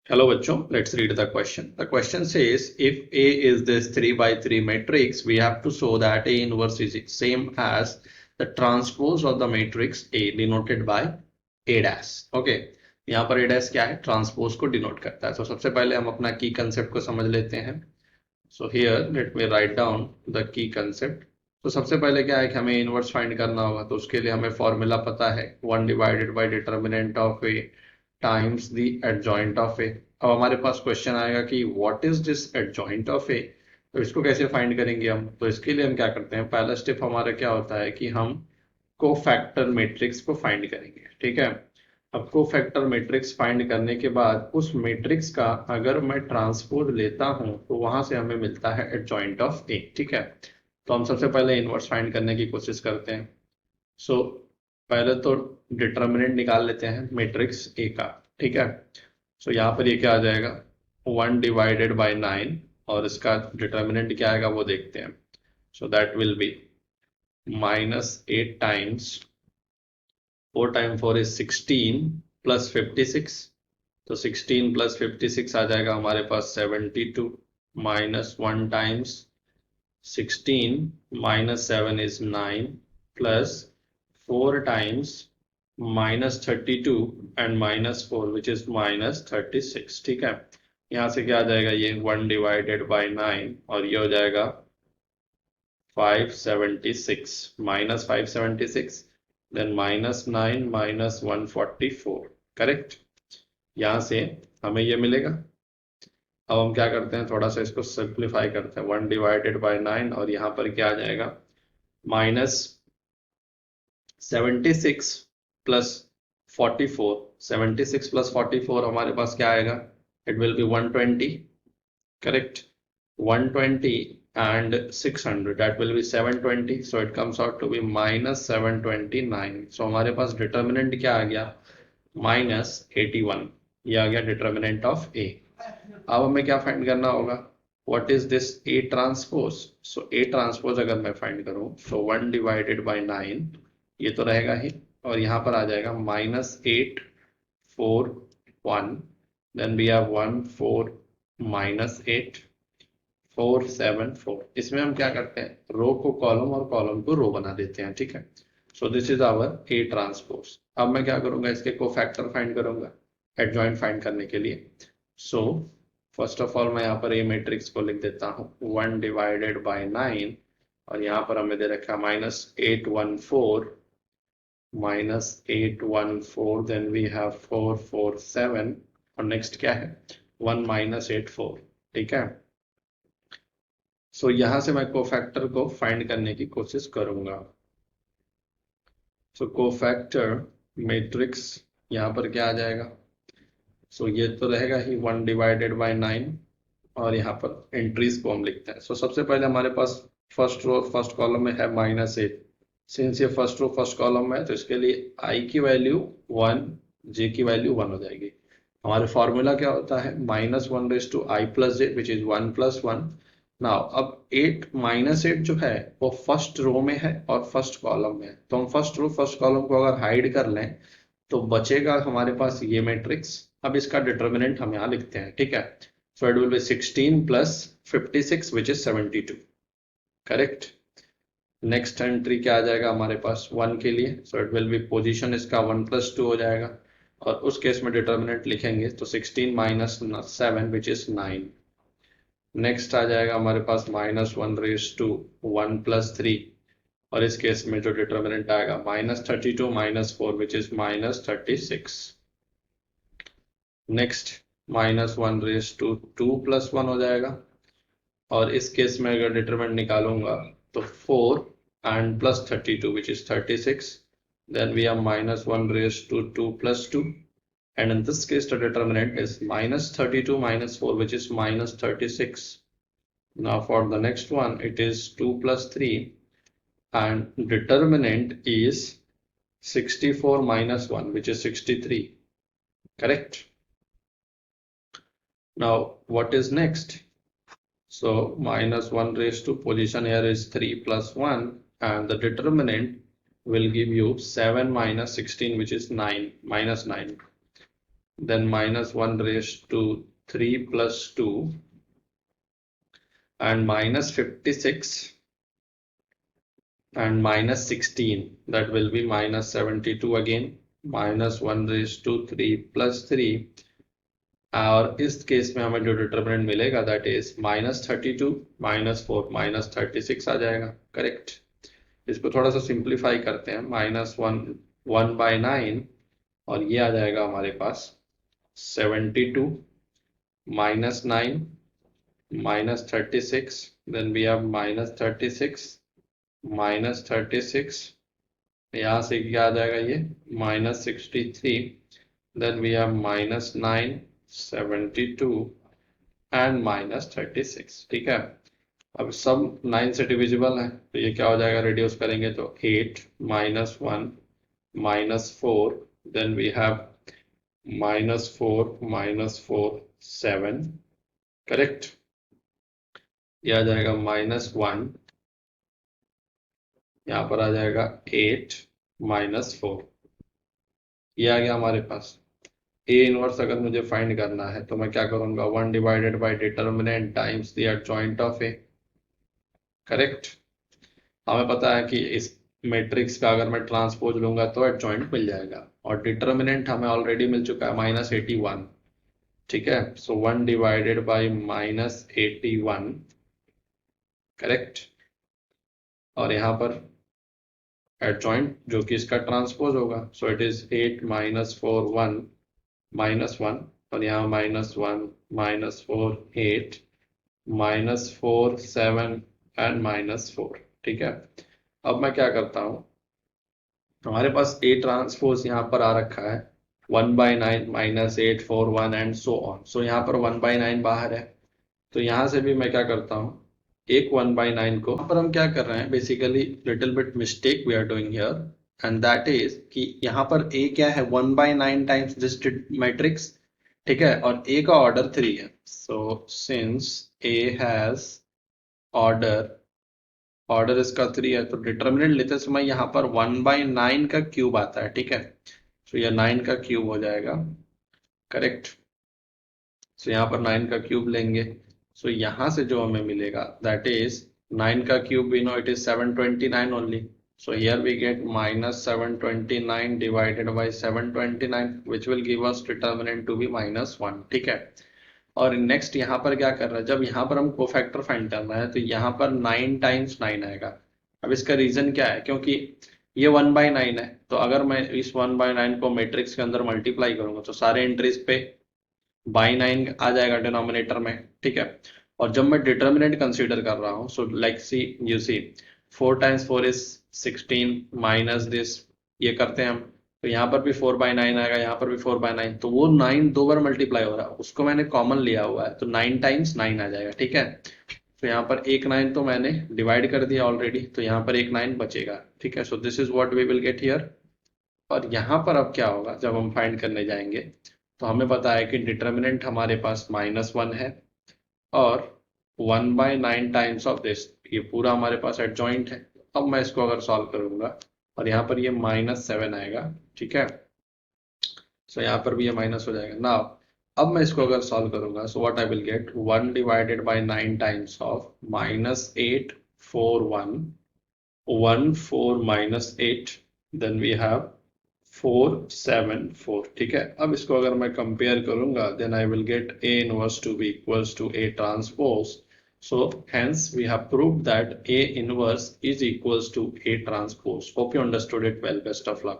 Hello bachcho, let's read the question. The question says if A is this 3 by 3 matrix, we have to show that A inverse is same as the transpose of the matrix A denoted by A dash. Okay, यहाँ पर A dash क्या है? Transpose को denote करता है. तो सबसे पहले हम अपना की कंसेप्ट को समझ लेते हैं. So here let me write down the key concept. तो सबसे पहले क्या है कि हमें इनवर्स फाइंड करना होगा. तो उसके लिए हमें फॉर्मूला पता है 1 divided by determinant of A times the adjoint of A. अब हमारे पास क्वेश्चन आएगा कि what is this adjoint of A. तो इसको कैसे फाइंड करेंगे हम. तो इसके लिए हम क्या करते हैं, पहला स्टेप हमारा क्या होता है कि हम कोफैक्टर मैट्रिक्स को फाइंड करेंगे. ठीक है. अब कोफैक्टर मैट्रिक्स फाइंड करने के बाद उस मैट्रिक्स का अगर मैं ट्रांसपोज लेता हूं तो वहां से हमें मिलता है एडजॉइंट ऑफ ए. ठीक है. तो हम सबसे पहले इनवर्स फाइंड करने की कोशिश करते हैं. सो पहले तो डिटर्मिनेंट निकाल लेते हैं मैट्रिक्स ए का. ठीक है. सो यहाँ पर ये क्या आ जाएगा 1 डिवाइडेड बाई 9 और इसका डिटर्मिनेंट क्या आएगा वो देखते हैं. So that will be -8 times 4 time 4 is 16 plus 56. तो 16 प्लस 56 आ जाएगा हमारे पास 72 minus 1 times 16 minus 7 is 9 plus 4 times -32 and -4 which is -36. ठीक है. यहाँ से क्या आ जाएगा ये 1 डिवाइडेड बाई 9 और ये हो जाएगा 576 -576 देन -9 -144. करेक्ट. यहां से हमें ये मिलेगा. अब हम क्या करते हैं, थोड़ा सा इसको सिंप्लीफाई करते हैं. 1 डिवाइडेड बाई 9 और यहाँ पर क्या आ जाएगा -76 प्लस 44. 76 प्लस 44 हमारे पास क्या आएगा, it will be 120. Correct. 120 and 600 that will be 720, so it comes out to be -729. so हमारे पास डिटर्मिनेंट क्या आ गया -81. ये आ गया डिटर्मिनेंट ऑफ ए. अब हमें क्या फाइंड करना होगा, what is this A transpose. So A transpose अगर मैं फाइंड करूं सो 1 डिवाइडेड बाई 9 ये तो रहेगा ही और यहाँ पर आ जाएगा -841 देन वी हैव 1 4 -8 474. इसमें हम क्या करते हैं, रो को कॉलम और कॉलम को रो बना देते हैं. ठीक है. So this is our A transpose. अब मैं क्या करूंगा, इसके कोफैक्टर फाइंड करूंगा एडजॉइंट फाइंड करने के लिए. सो फर्स्ट ऑफ ऑल मैं यहाँ पर ए मैट्रिक्स को लिख देता हूँ 1 डिवाइडेड बाई 9 और यहाँ पर हमें दे रखा -814 देन वी हैव 447 और नेक्स्ट क्या है 1 -84. ठीक है. सो यहां से मैं कोफैक्टर को फाइंड करने की कोशिश करूंगा. सो कोफैक्टर मैट्रिक्स यहाँ पर क्या आ जाएगा, सो ये तो रहेगा ही 1 डिवाइडेड बाई 9 और यहाँ पर एंट्रीज को हम लिखते हैं. सो सबसे पहले हमारे पास फर्स्ट रो फर्स्ट कॉलम में है -8. सिंस ये फर्स्ट रो फर्स्ट कॉलम में है तो इसके लिए आई की वैल्यू 1 जे की वैल्यू 1 हो जाएगी. हमारे फॉर्मूला क्या होता है -1/i plus J which is 1 + 1. Now अब 8 जो है वो फर्स्ट रो में है और फर्स्ट कॉलम में है. तो हम फर्स्ट रो फर्स्ट कॉलम को अगर हाइड कर लें तो बचेगा हमारे पास ये मैट्रिक्स. अब इसका डिटर्मिनेंट हम यहाँ लिखते हैं. ठीक है. So it will be 16 plus 56 which is 72. Correct. Next entry क्या आ जाएगा हमारे पास 1 के लिए. So it will be position इसका 1 + 2 हो जाएगा और उस केस में डिटर्मिनेंट लिखेंगे तो 16 - 7 विच इज 9. नेक्स्ट आ जाएगा हमारे पास -1/1 + 3 और इस केस में जो डिटर्मिनेंट आएगा -32 - 4 विच इज -36. नेक्स्ट -1/2 + 1 हो जाएगा और इस केस में अगर डिटरमिनेंट निकालूंगा तो 4 and plus 32 which is 36. Then we have -1/2 + 2 and in this case the determinant is -32 - 4 which is -36. Now for the next one it is 2 + 3 and determinant is 64 - 1 which is 63. Correct. Now what is next? So -1/2 position here is 3 + 1 and the determinant will give you 7 - 16 which is 9 -9. then minus 1 raised to 3 plus 2, and minus 56 and minus 16, that will be minus 72 again, minus 1 raised to 3 plus 3, और इस case में हमें जो determinant मिलेगा that is -32 -4 -36 आ जाएगा। Correct. इसको थोड़ा सा सिंप्लीफाई करते हैं, -1/9 और ये आ जाएगा हमारे पास 72 -9 -36, देन वी हैव -36 -36, यहाँ से क्या आ जाएगा ये -63, देन वी हैव -9 72 एंड -36। ठीक है, अब सब 9 से डिविजिबल है तो ये क्या हो जाएगा, रिड्यूस करेंगे तो 8 -1 -4, देन वी हैव -4 7। करेक्ट, ये आ जाएगा -1, यहाँ पर आ जाएगा 8 -4, ये आ गया हमारे पास। ए इनवर्स अगर मुझे फाइंड करना है तो मैं क्या करूंगा, 1 divided by determinant times the adjoint of A. Correct, हमें पता है कि इस मैट्रिक्स का अगर मैं ट्रांसपोज लूंगा तो एडजॉइंट मिल जाएगा, और डिटर्मिनेंट हमें ऑलरेडी मिल चुका है -81। ठीक है, सो 1 डिवाइडेड बाई -81। करेक्ट, और यहाँ पर एडजॉइंट जो कि इसका ट्रांसपोज होगा, सो इट इज 8 -4 1 -1, और यहाँ -1 -4 8 -4 7 एंड -4। ठीक है, अब मैं क्या करता हूँ, हमारे पास ए ट्रांसपोज यहाँ पर आ रखा है 1/9 -8 4 1 एंड सो ऑन। सो यहाँ पर 1/9 बाहर है, तो यहाँ से भी मैं क्या करता हूँ, एक 1/9 को, यहाँ पर हम क्या कर रहे हैं, basically little bit mistake we are doing here, and that is कि यहाँ पर ए क्या है, 1/9 टाइम्स दिस मैट्रिक्स। ठीक है, और ए का ऑर्डर 3 है, so since A has order इसका 3 है, तो डिटर्मिनेंट लेते समय यहाँ पर 1/9 का क्यूब आता है। ठीक है, तो यह 9 का क्यूब हो जाएगा। करेक्ट, सो यहाँ पर 9 का क्यूब लेंगे, सो यहाँ से जो हमें मिलेगा दैट इज 9 का cube, we know it is 729 only, so here we get -729 divided by 729 which will give us determinant to be -1। ठीक है, और नेक्स्ट यहाँ पर क्या कर रहा है, जब यहाँ पर हम कोफैक्टर फाइंड करना है तो यहाँ पर 9 टाइम्स 9 आएगा। अब इसका रीजन क्या है, क्योंकि ये 1/9 है, तो अगर मैं इस 1/9 को मैट्रिक्स के अंदर मल्टीप्लाई करूंगा तो सारे एंट्रीज पे बाई 9 आ जाएगा डिनोमिनेटर में। ठीक है, और जब मैं डिटर्मिनेंट कंसीडर कर रहा हूँ, so like see you see 4 times 4 is 16 minus this, ये करते हैं हम, तो यहाँ पर भी 4/9 आएगा, यहाँ पर भी 4/9, तो वो 9 दो बार मल्टीप्लाई हो रहा है, उसको मैंने कॉमन लिया हुआ है, तो 9 टाइम्स 9 आ जाएगा। ठीक है, तो यहाँ पर एक 9 तो मैंने डिवाइड कर दिया ऑलरेडी, तो यहाँ पर एक 9 बचेगा। ठीक है, so this is what we will get here. और यहाँ पर अब क्या होगा, जब हम फाइंड करने जाएंगे तो हमें पता है कि डिटर्मिनेंट हमारे पास -1 है, और 1/9 टाइम्स ऑफ दिस, ये पूरा हमारे पास एडजॉइंट है। अब मैं इसको अगर सॉल्व करूंगा और यहाँ पर ये -7 आएगा। ठीक है, सो यहाँ पर भी ये माइनस हो जाएगा ना। अब मैं इसको अगर सॉल्व करूंगा, so what I will get, 1 divided by 9 times of -8 4 1 1 4 -8, then we have 4 7 4। ठीक है, अब इसको अगर मैं कंपेयर करूंगा then I will get A inverse to B equals to A transpose. So hence we have proved that A inverse is equals to A transpose. Hope you understood it well. Best of luck.